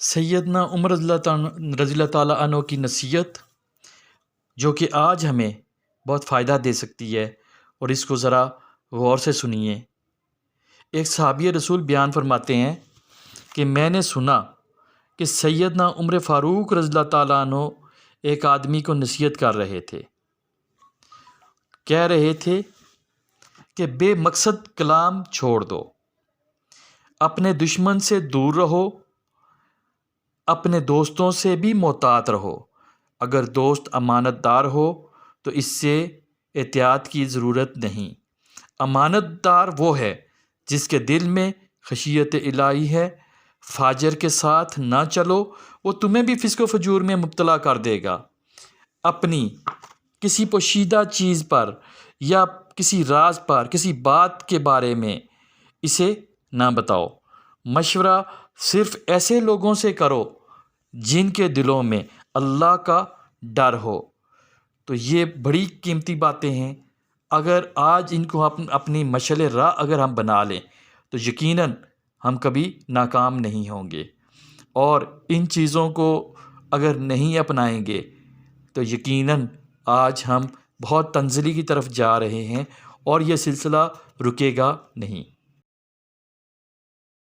سیدنا عمر رضی اللہ تعالیٰ عنہ کی نصیحت جو کہ آج ہمیں بہت فائدہ دے سکتی ہے، اور اس کو ذرا غور سے سنیے۔ ایک صحابی رسول بیان فرماتے ہیں کہ میں نے سنا کہ سیدنا عمر فاروق رضی اللہ تعالیٰ عنہ ایک آدمی کو نصیحت کر رہے تھے، کہہ رہے تھے کہ بے مقصد کلام چھوڑ دو، اپنے دشمن سے دور رہو، اپنے دوستوں سے بھی محتاط رہو۔ اگر دوست امانت دار ہو تو اس سے احتیاط کی ضرورت نہیں۔ امانت دار وہ ہے جس کے دل میں خشیت الہی ہے۔ فاجر کے ساتھ نہ چلو، وہ تمہیں بھی فسق و فجور میں مبتلا کر دے گا۔ اپنی کسی پوشیدہ چیز پر یا کسی راز پر کسی بات کے بارے میں اسے نہ بتاؤ۔ مشورہ صرف ایسے لوگوں سے کرو جن کے دلوں میں اللہ کا ڈر ہو۔ تو یہ بڑی قیمتی باتیں ہیں، اگر آج ان کو اپنی مشعل راہ اگر ہم بنا لیں تو یقیناً ہم کبھی ناکام نہیں ہوں گے، اور ان چیزوں کو اگر نہیں اپنائیں گے تو یقیناً آج ہم بہت تنزلی کی طرف جا رہے ہیں، اور یہ سلسلہ رکے گا نہیں۔